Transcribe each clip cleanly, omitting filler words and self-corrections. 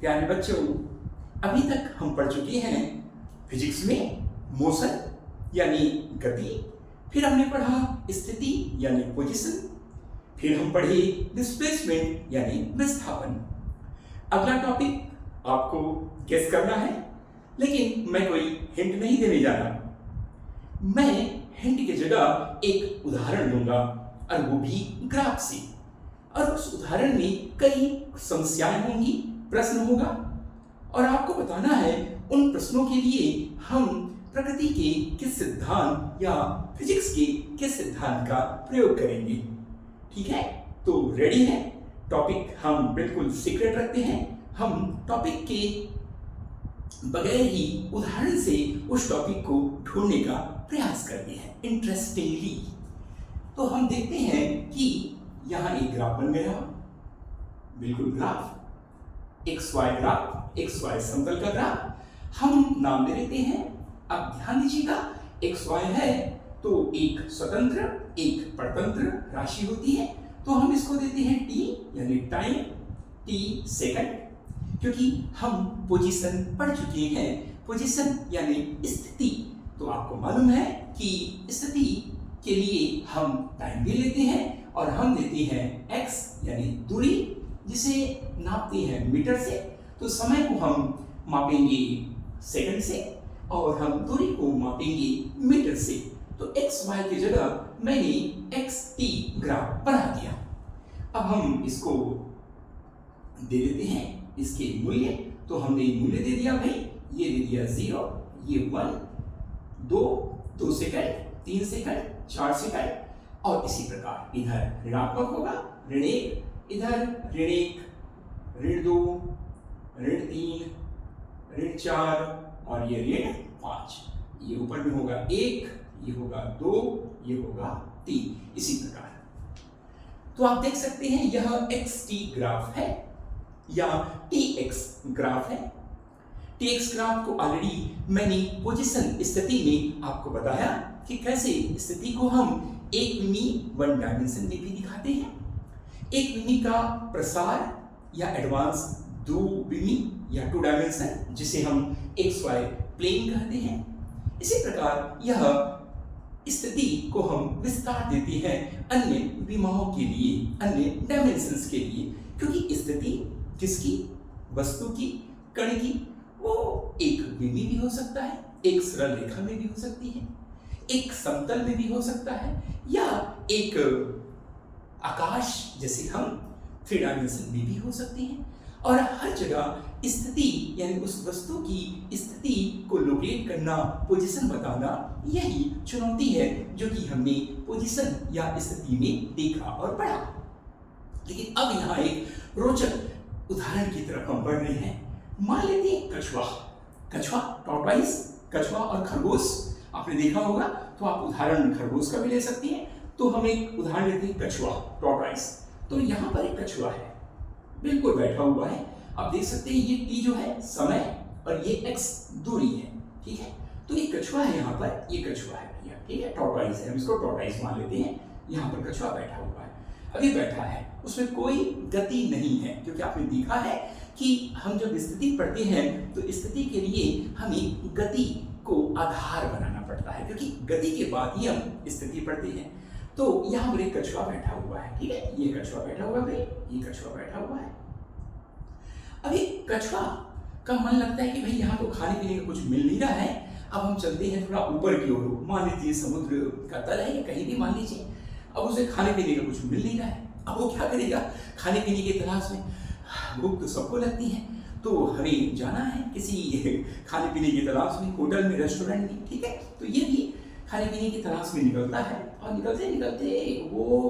प्यारे बच्चों, अभी तक हम पढ़ चुके हैं फिजिक्स में मोशन यानी गति, फिर हमने पढ़ा स्थिति यानी पोजीशन, फिर हम पढ़े डिस्प्लेसमेंट यानी विस्थापन। अगला टॉपिक आपको गेस करना है, लेकिन मैं कोई हिंट नहीं देने जा रहा। मैं हिंट की जगह एक उदाहरण दूंगा और वो भी ग्राफ से, और उस उदाहरण में कई समस्याएं होंगी, प्रश्न होगा और आपको बताना है उन प्रश्नों के लिए हम प्रकृति के किस सिद्धांत या फिजिक्स के किस सिद्धांत का प्रयोग करेंगे। ठीक है, तो रेडी है? टॉपिक हम बिल्कुल सीक्रेट रखते हैं। हम टॉपिक के बगैर ही उदाहरण से उस टॉपिक को ढूंढने का प्रयास करते हैं इंटरेस्टिंगली। तो हम देखते हैं कि यहाँ एक ग्राफ बन गया, बिल्कुल graph, X Y graph, X Y समतल का ग्राफ। हम नाम दे देते हैं। अब ध्यान दीजिएगा, एक्स वाई है तो एक स्वतंत्र एक परतंत्र राशि होती है, तो हम इसको देते हैं टी यानी टाइम, टी सेकंड, क्योंकि हम पोजीशन पढ़ चुके हैं। पोजीशन यानी स्थिति, तो आपको मालूम है कि स्थिति के लिए हम टाइम भी लेते हैं और हम देते हैं एक्स यानी दूरी, जिसे नापते हैं मीटर से, तो समय को हम मापेंगे सेकंड से और हम दूरी को मापेंगे मीटर से। तो एक्स वाई की जगह मैंने एक्स टी ग्राफ बना दिया। अब हम इसको दे देते हैं इसके मूल्य, तो हमने मूल्य दे दिया भाई, ये दे दिया 0, ये 1, 2 सेकंड, 3 सेकंड, 4 सेकंड, और इसी प्रकार इधर ऋणात्मक होगा, ऋण 1, इधर ऋण 1, ऋण 2, ऋण 3, ऋण 4 और ये ऋण 5। ये ऊपर में होगा 1, ये होगा 2, ये होगा 3, इसी प्रकार। तो आप देख सकते हैं यह एक्स टी ग्राफ है या टी एक्स ग्राफ है। टी एक्स ग्राफ को ऑलरेडी मैंने पोजीशन स्थिति में आपको बताया कि कैसे स्थिति को हम एक मिमी 1 डायमेंशन में भी दिखाते हैं। एक मिमी का प्रसार या एडवांस 2 मिमी या 2 डायमेंशन, जिसे हम एक्स वाई प्लेन कहते हैं। इसी प्रकार यह स्थिति को हम विस्तार देते हैं अन्य विमाओं के लिए, अन्य डायमेंशंस के लिए, क्योंकि स्थिति किसकी, वस्तु की, कण की, वो एक बिंदु भी हो सकता है, एक सरल रेखा में भी हो सकती है, एक समतल में भी हो सकता है, या एक आकाश जैसे हम 3 डायमेंशन में भी हो सकती है। और हर जगह स्थिति यानी उस वस्तु की स्थिति को लोकेट करना, पोजीशन बताना, यही चुनौती है जो कि हमने पोजीशन या स्थिति में देखा और पढ़ा। लेकिन अब यहाँ एक रोचक उदाहरण की तरफ हम बढ़ रहे हैं। मान लेते हैं कछुआ, टॉर्टोइस, कछुआ और खरगोश आपने देखा होगा, तो आप उदाहरण खरगोश का भी ले सकते हैं। तो हम एक उदाहरण लेते हैं कछुआ, टॉर्टोइस। तो यहाँ पर एक कछुआ है, बिल्कुल बैठा हुआ है। आप देख सकते हैं ये टी जो है समय और ये एक्स दूरी है, ठीक है। तो ये कछुआ है, यहाँ पर ये कछुआ है भैया, ठीक है, टॉर्टोइस है, हम इसको टॉर्टोइस मान लेते हैं। यहाँ पर कछुआ बैठा हुआ है, अभी बैठा है, उसमें कोई गति नहीं है, क्योंकि आपने देखा है कि हम जब स्थिति पढ़ते हैं तो स्थिति के लिए हमें गति को आधार बनाना पड़ता है, क्योंकि गति के बाद ही हम स्थिति पढ़ते हैं। तो यहाँ पर एक कछुआ बैठा हुआ है, ठीक है, ये कछुआ बैठा हुआ है, ये कछुआ बैठा हुआ है। अभी कछुआ का मन लगता है कि भाई यहाँ तो खाने पीने का कुछ मिल नहीं रहा है, अब हम चलते हैं थोड़ा ऊपर की ओर, मान लीजिए समुद्र का तल है या कहीं भी मान लीजिए। अब उसे खाने पीने का कुछ मिल नहीं रहा है, अब वो क्या करेगा, खाने पीने की तलाश में। भूख तो सबको लगती है, तो हमें जाना है किसी खाने पीने की तलाश में, होटल में, रेस्टोरेंट में, ठीक है। तो ये भी खाने पीने की तलाश में निकलता है, और निकलते निकलते वो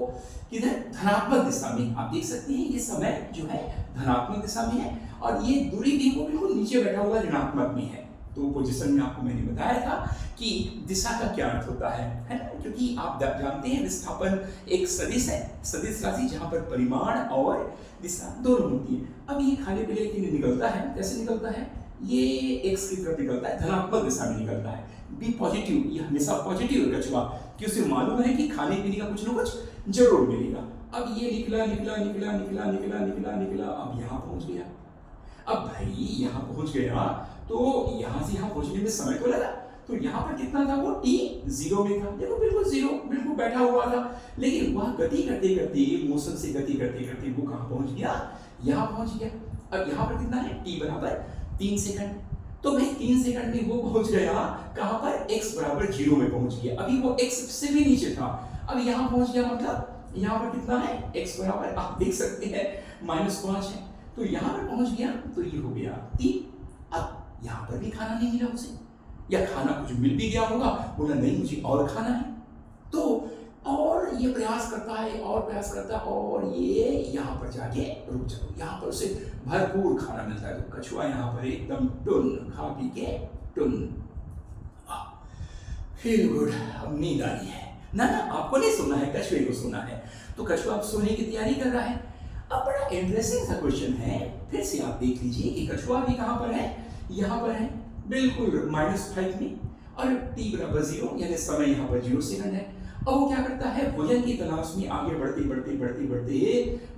किधर, धनात्मक दिशा में। आप देख सकते हैं ये समय जो है धनात्मक दिशा में है, और ये दूरी भी वो बिल्कुल नीचे बैठा हुआ ऋणात्मक में है। तो पोजीशन में आपको मैंने बताया था कि दिशा का क्या अर्थ होता है ना, क्योंकि आप जानते हैं विस्थापन एक सदिश है, सदिश राशि जहाँ पर परिमाण और दिशा दोनों होती है। अब ये खाने पीने के लिए निकलता है, कैसे निकलता है, ये एक्स की तरफ निकलता है, धनात्मक दिशा में निकलता है। बी पॉजिटिव, ये हमेशा पॉजिटिव है कछुआ, कि उसे मालूम है कि खाने पीने का कुछ ना कुछ जरूर मिलेगा। अब ये निकला निकला निकला निकला निकला निकला निकला, अब यहाँ पहुंच गया। अब भाई यहाँ पहुंच गया तो यहाँ से यहाँ पहुंचने में समय तो लगा, तो यहाँ पर कितना था वो t 0 में था, देखो बिल्कुल 0 बिल्कुल बैठा हुआ था, लेकिन वह गति करते करते मोशन से गति करते करते वो कहाँ पहुंच गया, यहाँ पहुंच गया। अब यहाँ पर कितना है t बराबर 3 सेकंड, तो भाई 3 सेकंड में वो पहुंच गया कहाँ पर, x बराबर 0 में पहुंच गया। अभी वो x से भी नीचे था, अब यहाँ पहुंच गया, मतलब यहाँ पर कितना है x बराबर आप देख सकते हैं -5 है, तो यहाँ पर पहुंच गया, तो ये हो गया 3। अब यहाँ पर भी खाना नहीं मिला उसे, या खाना कुछ मिल भी गया होगा, बोला नहीं मुझे और खाना है, तो और ये प्रयास करता है और प्रयास करता है, और ये यहाँ पर जाके रुक जाओ, यहाँ पर उसे भरपूर खाना मिलता है, तो कछुआ यहाँ पर एकदम टुन खा पी के टुन, फील गुड। अब नींद आ रही है ना, आपको नहीं सोना है, कछुए को सोना है, तो कछुआ अब सोने की तैयारी कर रहा है। अब बड़ा इंटरेस्टिंग सा क्वेश्चन है, फिर से आप देख लीजिए कि कछुआ भी कहाँ पर है, यहाँ पर है बिल्कुल -5 में, और t बराबर 0 यानी समय यहाँ पर 0 सेकंड है। अब वो क्या करता है, भोजन की तलाश में आगे बढ़ते बढ़ते बढ़ते बढ़ते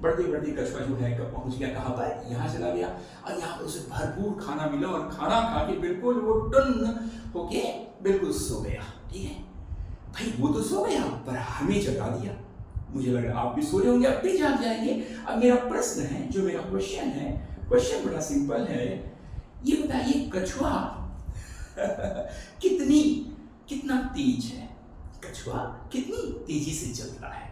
बढ़ते बढ़ते कछुआ जो है कब पहुंच गया, कहाँ पर, यहाँ चला गया, और यहाँ पर उसे भरपूर खाना मिला, और खाना खा के बिल्कुल वो टन होके बिल्कुल सो गया। ठीक है भाई, वो तो सो गया पर हमें जगा दिया, मुझे लग रहा आप भी सो रहे होंगे, अब भी जाग जाएंगे। अब मेरा प्रश्न है, जो मेरा क्वेश्चन है, क्वेश्चन बड़ा सिंपल है, ये बताइए कछुआ कितना तेज है, कछुआ कितनी तेजी से चलता है,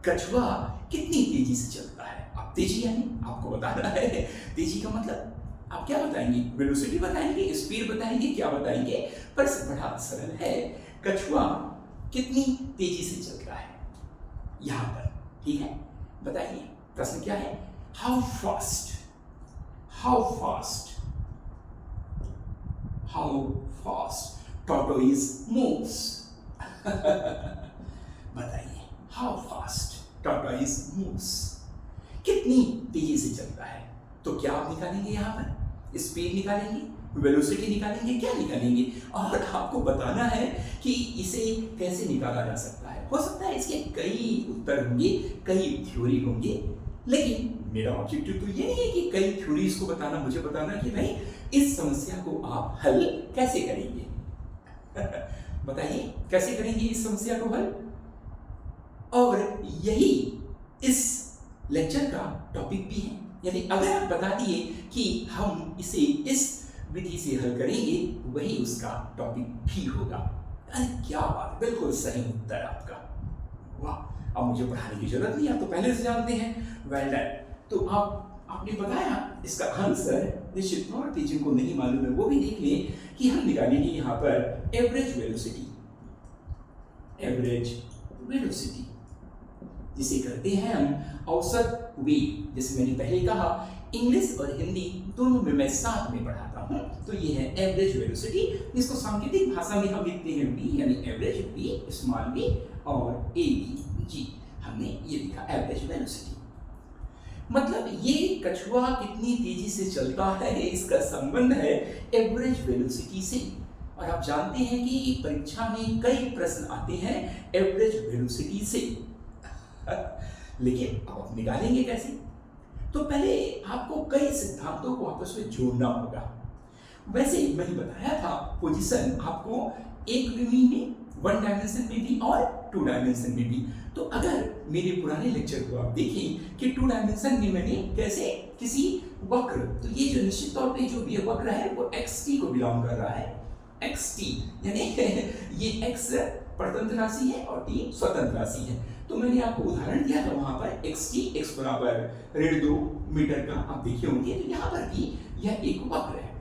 कछुआ कितनी तेजी से चलता है। आप तेजी यानी आपको बताना है, तेजी का मतलब आप क्या बताएंगे, वेलोसिटी बताएंगे, स्पीड बताएंगे, क्या बताएंगे, पर बड़ा सरल है, कछुआ कितनी तेजी से चलता है यहां पर। ठीक है, बताइए प्रश्न क्या है, हाउ फास्ट tortoise moves बताइए, हाउ फास्ट tortoise moves, कितनी तेजी से चलता है। तो क्या आप निकालेंगे, यहाँ पर स्पीड निकालेंगे, वेलोसिटी निकालेंगे, क्या निकालेंगे, और आपको बताना है कि इसे कैसे निकाला जा सकता है। हो सकता है इसके कई उत्तर होंगे, कई थ्योरी होंगे, लेकिन मेरा ऑब्जेक्टिव तो ये नहीं है कि कई थ्योरीज को बताना, मुझे बताना कि भाई इस समस्या को आप हल कैसे करेंगे बताइए कैसे करेंगे इस समस्या को हल, और यही इस लेक्चर का टॉपिक भी है। यानी अगर आप बता दिए कि हम इसे इस विधि से हल करेंगे, वही उसका टॉपिक भी होगा। अरे क्या बात, बिल्कुल सही उत्तर आपका, वाह। अब मुझे पढ़ाने की जरूरत नहीं, आप तो पहले से जानते हैं, वेल डन। तो आपने बताया इसका आंसर, निश्चित तौर पे जिनको नहीं मालूम है वो भी देख लें कि हम निकालेंगे यहाँ पर एवरेज वेलोसिटी जिसे करते हैं हम औसत वेग। जैसे मैंने पहले कहा, इंग्लिश और हिंदी दोनों में मैं साथ में पढ़ाता हूँ, तो ये है एवरेज वेलोसिटी, जिसको सांकेतिक भाषा में हम लिखते हैं v, यानी एवरेज v, स्मॉल v, और avg, हमने ये लिखा एवरेज वेलोसिटी। मतलब ये कछुआ कितनी तेजी से चलता है, इसका संबंध है एवरेज वेलोसिटी से। और आप जानते हैं कि परीक्षा में कई प्रश्न आते हैं एवरेज वेलोसिटी से लेकिन अब आप निकालेंगे कैसे, तो पहले आपको कई सिद्धांतों को आपस में जोड़ना होगा। वैसे मैंने बताया था पोजीशन आपको एक विमी में, 1 डायमेंशन में भी और 2 डायमेंशन में भी। तो अगर मेरे पुराने लेक्चर को आप देखें कि 2 डायमेंशन में मैंने कैसे किसी वक्र, तो ये जो निश्चित तौर पे जो ये वक्र है वो xt को बिलोंग कर रहा है, xt यानी ये x परतंत्र राशि है और t स्वतंत्र राशि है। तो मैंने आपको उदाहरण दिया था वहां पर xt, x बराबर 2 मीटर का आप देखे होंगे, तो यहाँ पर भी यह एक वक्र है।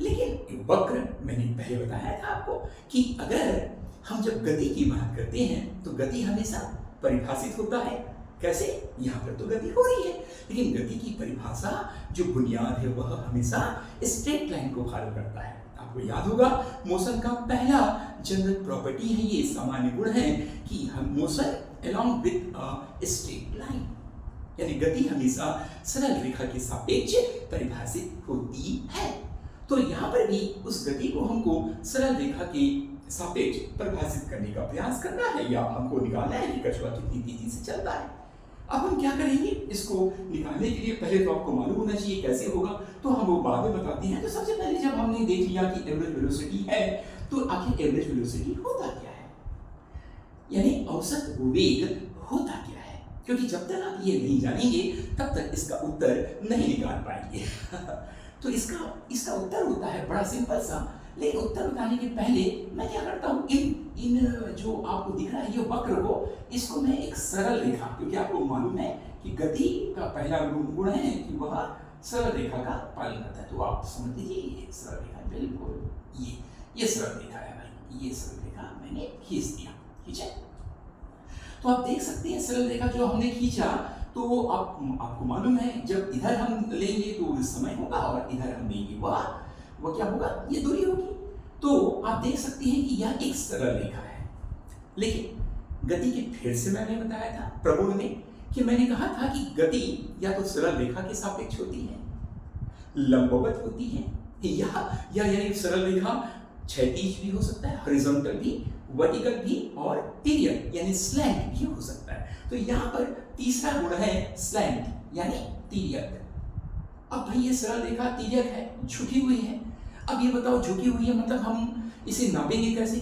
लेकिन वक्र मैंने पहले बताया था आपको कि अगर हम जब गति की बात करते हैं तो गति हमेशा परिभाषित होता है, कैसे, यहाँ पर तो गति हो रही है, लेकिन गति की परिभाषा जो बुनियाद है वह हमेशा स्ट्रेट लाइन को फॉलो करता है। आपको याद होगा मोशन का पहला जनरल प्रॉपर्टी है, ये सामान्य गुण है कि हम motion along with a straight line, यानी गति हमेशा सरल रेखा के सापेक्ष परिभाषित होती है। तो यहाँ पर भी उस गति को हमको सरल रेखा के सापेक्ष परिभाषित करने का प्रयास करना है, या हमको निकालना है कि कछुआ कितनी तेजी से चलता है। अब हम क्या करेंगे, इसको निकालने के लिए पहले तो आपको मालूम होना चाहिए कैसे होगा, तो हम वो बाद में बताते हैं। तो सबसे पहले जब हमने देख लिया कि एवरेज वेलोसिटी है, तो आखिर एवरेज वेलोसिटी होता क्या है, यानी औसत वेग होता क्या है, क्योंकि जब तक आप ये नहीं जानेंगे तब तक इसका उत्तर नहीं निकाल पाएंगे। तो इसका उत्तर होता है बड़ा सिंपल सा, लेकिन उत्तर बताने के पहले मैं क्या करता हूँ, इन जो आपको दिख रहा है ये वक्र को, इसको मैं एक सरल रेखा, क्योंकि आपको मालूम है कि गति का पहला गुण है कि वह सरल रेखा का पालन करता है। तो आप समझ लीजिए ये सरल रेखा, बिल्कुल ये सरल रेखा है भाई, ये सरल रेखा मैंने खींच दिया, ठीक है। तो आप देख सकते हैं सरल रेखा जो हमने खींचा, तो आपको मालूम है जब इधर हम लेंगे तो समय होगा और इधर हम लेंगे वह क्या होगा, ये दूरी होगी। तो आप देख सकते हैं कि यह एक सरल रेखा है, लेकिन गति के फिर से मैंने बताया था प्रगुण में कि मैंने कहा था कि गति या तो सरल रेखा के सापेक्ष होती है, लंबवत होती है, या ये सरल रेखा क्षैतिज भी हो सकता है, हॉरिजॉन्टल भी, वर्टिकल भी, और तिर्यक यानी स्लैंट भी हो सकता है। तो यहाँ पर तीसरा गुण है स्लैंट यानी तिर्यक। अब भाई ये सरल रेखा तिर्यक है, झुकी हुई है। अब ये बताओ झुकी हुई है मतलब हम इसे नापेंगे कैसे?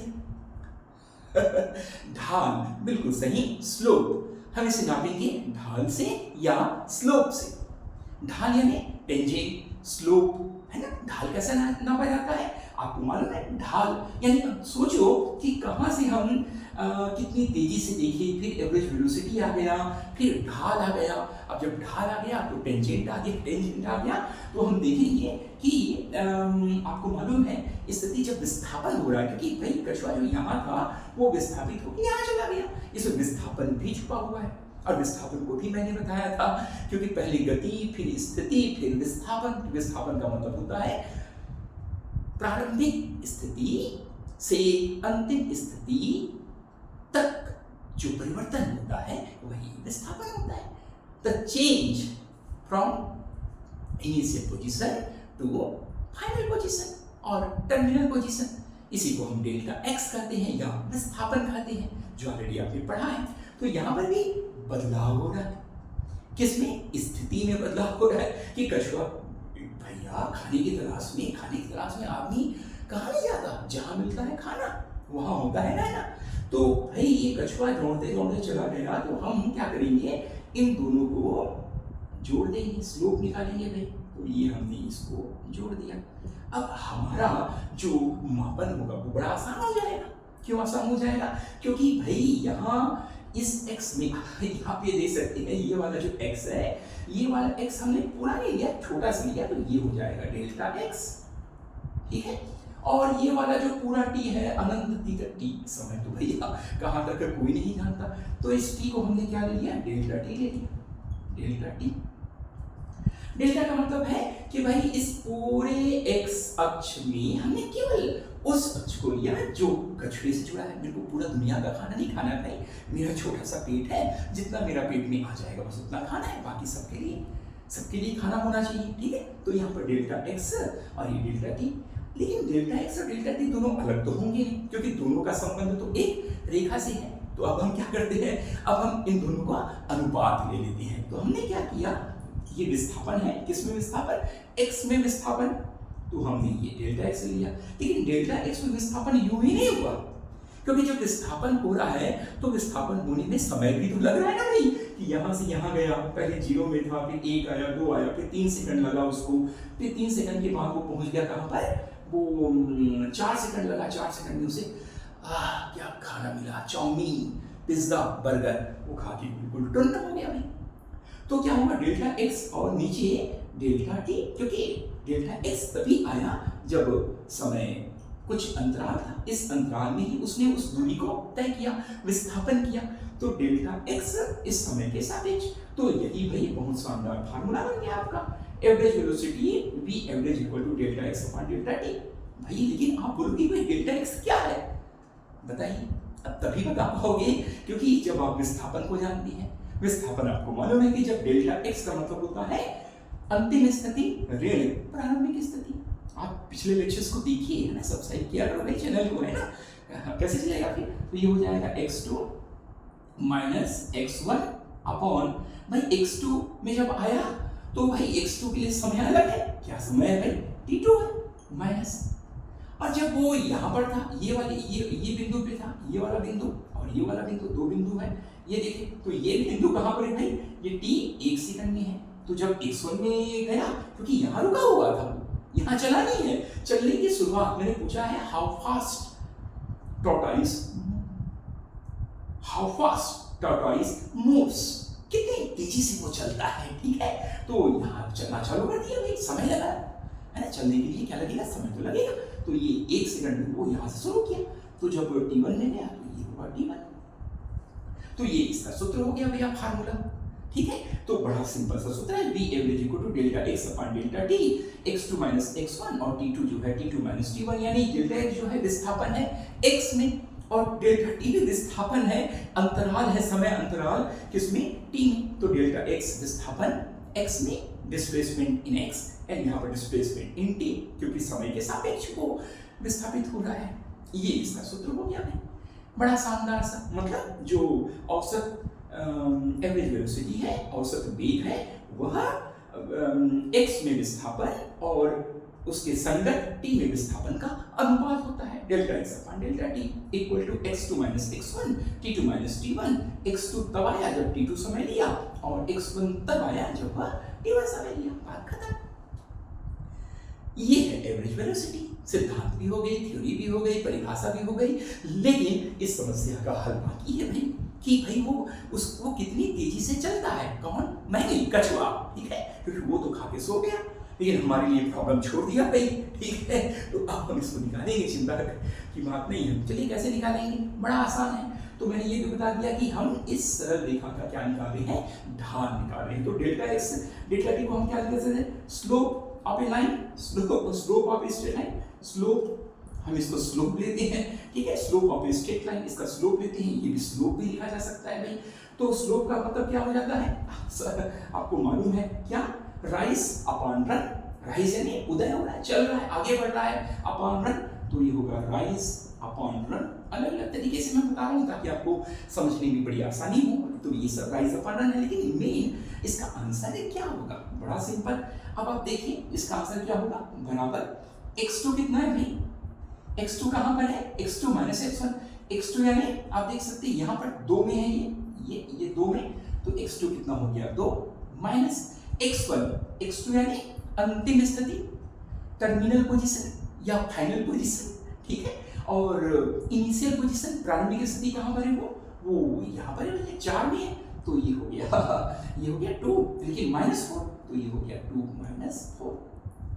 ढाल, बिल्कुल सही, स्लोप। हम इसे नापेंगे ढाल से या स्लोप से। ढाल यानी टेंजेंट, स्लोप है ना। ढाल कैसे नापा जाता है आपको मालूम है? ढाल यानी सोचो कि कहाँ से हम कितनी तेजी से देखिए, फिर एवरेज वेलोसिटी आ गया, फिर ढाल आ गया। अब जब ढाल आ गया तो टेंजेंट आ गया, टेंजेंट आ गया तो हम देखेंगे कि आपको मालूम है स्थिति जब विस्थापन हो रहा है, क्योंकि भाई कछुआ जो यहाँ था वो विस्थापित होकर यहाँ चला गया, इसमें विस्थापन भी छुपा हुआ है। और विस्थापन को भी मैंने बताया था, क्योंकि पहले गति, फिर स्थिति, फिर विस्थापन। विस्थापन का मतलब होता है प्रारंभिक स्थिति से अंतिम स्थिति तक जो परिवर्तन होता है वही विस्थापन होता है। The change from initial position to final position और टर्मिनल पोजीशन, इसी को हम डेल्टा एक्स कहते हैं या विस्थापन कहते हैं, जो ऑलरेडी आपने पढ़ा है। तो यहाँ पर भी बदलाव हो रहा है, किसमें? स्थिति में बदलाव हो रहा है कि कछुआ भैया खाने की तलाश में आदमी कहाँ नहीं जाता, जहाँ मिलता है खाना वहाँ होता है ना। तो भाई ये कछुआ दौड़ते दौड़ते चला गया, तो हम क्या करेंगे, इन दोनों को जोड़ देंगे, स्लोप निकालेंगे भाई। तो ये हमने इसको जोड़ दिया। अब हमारा जो मापन होगा वो बड़ा आसान हो जाएगा। क्यों आसान हो जाएगा? क्योंकि भाई यहाँ इस x में यहाँ पे देख सकते हैं ये वाला जो x है, ये वाला x हमने पूरा नहीं लिया, छोटा सा लिया, तो ये हो जाएगा डेल्टा x, ठीक है। और ये वाला जो पूरा t है अनंत t का t समय, तो भैया कहाँ तक कोई नहीं जानता, तो इस t को हमने क्या ले लिया, डेल्टा t ले लिया, डेल्टा t। डेल्टा का मतलब है कि भाई इस पूरे x अक्ष में हमने केवल उस अक्ष को लिया जो कछुए से जुड़ा है। मेरे को पूरा दुनिया का खाना नहीं खाना है भाई, मेरा छोटा सा पेट है, जितना मेरा पेट में आ जाएगा बस उतना खाना है, बाकी सबके लिए खाना होना चाहिए, ठीक है। तो यहाँ पर डेल्टा x और ये डेल्टा t, लेकिन डेल्टा x और डेल्टा t दोनों अलग तो होंगे नहीं, क्योंकि दोनों का संबंध तो एक रेखा से है। तो अब हम क्या करते हैं, अब हम इन दोनों का अनुपात ले लेते हैं। तो हमने क्या किया, ये विस्थापन है, किसमें विस्थापन, x में विस्थापन, तो हमने ये डेल्टा x लिया। लेकिन डेल्टा x में विस्थापन यूं ही नहीं हुआ, क्योंकि जब विस्थापन हो रहा है तो विस्थापन होने में समय भी तो लग रहा है ना भाई, कि यहाँ से यहाँ गया, पहले 0 में था, फिर 1 आया, 2 आया, फिर 3 सेकंड लगा उसको, फिर 3 सेकंड के बाद वो पहुंच गया कहाँ पर, वो 4 सेकंड लगा, 4 सेकंड में उसे क्या खाना मिला, चाउमीन, पिज्जा, बर्गर, वो खा के बिल्कुल टुन्न हो गया भाई। तो क्या होगा, डेल्टा x और नीचे डेल्टा t, क्योंकि डेल्टा x तभी आया जब समय कुछ अंतराल था, इस अंतराल में ही उसने उस दूरी को तय किया, विस्थापन किया। तो डेल्टा x इस समय के सापेक्ष। तो यही भाई बहुत शानदार फार्मूला बन गया आपका, average velocity v average equal to delta x upon delta t। भाई लेकिन आप बोलोगे भाई डेल्टा x क्या है, बताइए। अब तभी बता पाओगे क्योंकि जब आप विस्थापन को जानते हैं। विस्थापन आपको मालूम है कि जब डेल्टा x का मतलब होता है अंतिम स्थिति ऋण प्रारंभिक स्थिति। आप पिछले लेक्चर्स को देखिए, है ना, सब्सक्राइब किया करो भाई चैनल को, है ना। कैसे चलेगा फिर, तो ये हो जाएगा x2 माइनस x1 अपॉन भाई x2 में जब आया तो भाई x2 के लिए समय अलग है, क्या समय है भाई, t2 है माइनस। और जब वो यहाँ पर था, ये वाले ये बिंदु पे था, ये वाला बिंदु और ये वाला बिंदु, दो बिंदु है, ये देखिए, तो ये बिंदु कहाँ पर है भाई, ये t 1 सेकंड में है। तो जब x1 में गया, क्योंकि यहाँ रुका हुआ था, यहाँ चला नहीं है, चलने की शुरुआत मैंने पूछा है हाउ फास्ट टॉर्टोइज मूव्स, कितनी तेजी से वो चलता है, ठीक है। तो यहाँ चलना चालू कर दिया भाई, समय लगा है ना, चलने के लिए क्या लगेगा, समय तो लगेगा। तो ये 1 सेकंड में वो यहाँ से शुरू किया, तो जब t1 में गया तो ये हुआ t1। तो ये इसका सूत्र हो गया भैया, फार्मूला, ठीक है। तो बड़ा सिंपल सा सूत्र है, v average equal to delta x upon delta t, x2 minus x1 और t2 जो है t2 माइनस t1, यानी डेल्टा x जो है विस्थापन है x में और डेल्टा t भी विस्थापन है, अंतराल है, समय अंतराल किसमें, t में। तो डेल्टा x विस्थापन x में, डिस्प्लेसमेंट इन x एंड यहाँ पर डिस्प्लेसमेंट इन t, क्योंकि समय के सापेक्ष वो विस्थापित हो रहा है। ये इसका सूत्र हो गया है, बड़ा शानदार सा, मतलब जो औसत एवरेज वेलोसिटी है, औसत वेग है, वह x में विस्थापन और उसके संगत t में विस्थापन का अनुपात होता है, delta x upon delta t equal to x2 minus x1 t2 minus t1। x2 तब आया जब t2 समय लिया और x1 तब आया जब वह t1 समय लिया, बात खत्म। ये है एवरेज वेलोसिटी, सिद्धांत भी हो गई, थ्योरी भी हो गई, परिभाषा भी हो गई, लेकिन इस समस्या का हल बाकी है भाई, कि भाई वो कितनी तेजी से चलता है, कौन, मैं नहीं, कछुआ, ठीक है, क्योंकि वो तो खा के सो गया, लेकिन हमारे लिए प्रॉब्लम छोड़ दिया भाई, ठीक है। तो अब हम इसको निकालेंगे, चिंता की बात नहीं है। चलिए कैसे निकालेंगे, बड़ा आसान है। तो मैंने ये भी बता दिया कि हम इस सरल रेखा का क्या निकाल रहे हैं, ढाल निकाल रहे हैं। तो डेल्टा x डेल्टा t को हम क्या लिख सकते हैं, slope of A line, slope of a straight line, slope, हम इसको स्लोप लेते हैं, ठीक है, slope of a straight line, इसका स्लोप लेते हैं, ये भी स्लोप भी लिखा जा सकता है भाई। तो स्लोप का मतलब क्या हो जाता है, आपको मालूम है क्या, राइज अपॉन रन, राइज यानी उदय हो रहा है, चल रहा है, आगे बढ़ रहा है, अपॉन रन, तो ये होगा राइज अपॉन रन। अलग अलग तरीके से मैं बता रहा हूँ ताकि आपको समझने में बड़ी आसानी हो। तो ये सब राइज अपॉन रन है, लेकिन मेन इसका आंसर है क्या होगा, बड़ा सिंपल। अब आप देखिए इसका आंसर क्या होगा, बराबर x2 कितना है भाई, x2 कहाँ पर है, x2 माइनस x1, x2 यानी आप देख सकते हैं यहाँ पर 2 में है, ये 2 में, तो x2 कितना हो गया, 2 माइनस x1, x2 यानी अंतिम स्थिति, टर्मिनल पोजीशन या फाइनल पोजीशन, ठीक है, और इनिशियल पोजीशन, प्रारंभिक स्थिति कहाँ पर है, वो यहाँ पर है, 4 में है, तो ये हो गया 2, लेकिन -4, तो ये हो गया 2 माइनस 4।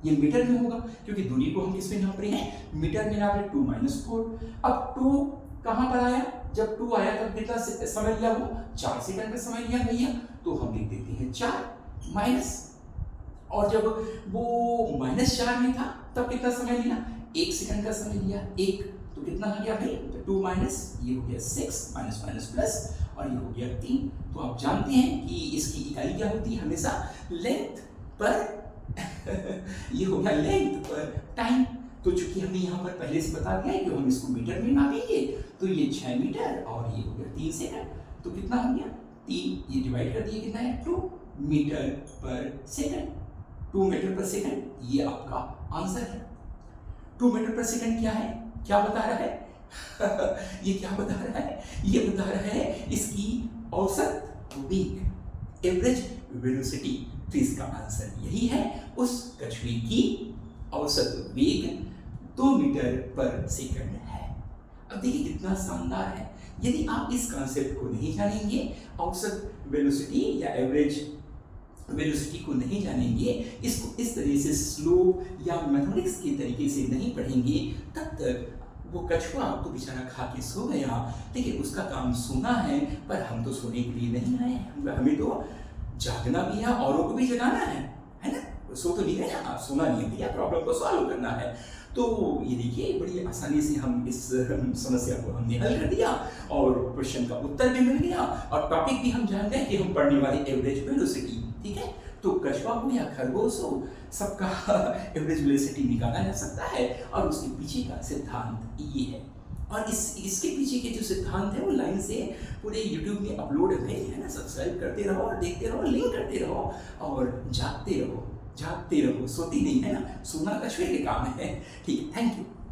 ये मीटर में होगा क्योंकि दूरी को हम किस में नाप रहे हैं, मीटर में नाप रहे हैं, 2 माइनस 4। अब 2 कहाँ पर आया, जब 2 आया तब कितना समय लिया, वो 4 सेकंड का समय लिया भैया, तो हम लिख देते हैं 4 माइनस, और जब वो -4 में था तब कितना समय लिया, 1 सेकंड का समय लिया, 1, तो कितना आ गया भाई, तो 2 माइनस, ये हो गया 6 माइनस माइनस प्लस, और ये हो गया 3। तो आप जानते हैं कि इसकी इकाई क्या होती है, हमेशा लेंथ पर ये हो गया लेंथ पर टाइम। तो चूंकि हमने यहाँ पर पहले से बता दिया है कि हम इसको मीटर में नापेंगे, तो ये 6 मीटर और ये हो गया 3 सेकंड, तो कितना हो गया 3, ये डिवाइड कर दिए, कितना है 2 मीटर पर सेकंड, 2 मीटर पर सेकंड, ये आपका आंसर है। 2 मीटर पर सेकंड क्या है, क्या बता रहा है ये क्या बता रहा है, ये बता रहा है इसकी औसत वेग, एवरेज वेलोसिटी। तो इसका आंसर यही है, उस कछुए की औसत वेग 2 मीटर पर सेकंड है। अब देखिए कितना शानदार है। यदि आप इस कॉन्सेप्ट को नहीं जानेंगे, औसत वेलोसिटी या एवरेज वेलोसिटी को नहीं जानेंगे, इसको इस तरह से स्लोप या मैथमेटिक्स के तरीके से नहीं पढ़ेंगे, तब तक वो कछुआ तो बेचारा खा के सो गया, लेकिन उसका काम सोना है, पर हम तो सोने के लिए नहीं आए हैं, हमें तो जागना भी है, औरों को भी जगाना है ना, सो तो नहीं गया, सोना नहीं भैया, प्रॉब्लम को सॉल्व करना है। तो ये देखिए बड़ी आसानी से हम इस समस्या को हमने हल कर दिया, और क्वेश्चन का उत्तर भी मिल गया, और टॉपिक भी हम जान गए कि हम पढ़ने वाले एवरेज वेलोसिटी, ठीक है। तो कछुआ हो या खरगोश हो, सबका एवरेज वेलोसिटी निकाला जा सकता है, और उसके पीछे का सिद्धांत ये है। और इसके पीछे के जो सिद्धांत है वो लाइन से पूरे यूट्यूब में अपलोड है भाई, है ना। सब्सक्राइब करते रहो और देखते रहो, लिंक करते रहो और जागते रहो, सोती नहीं, है ना। सोना कछुए के काम है। ठीक है, थैंक यू।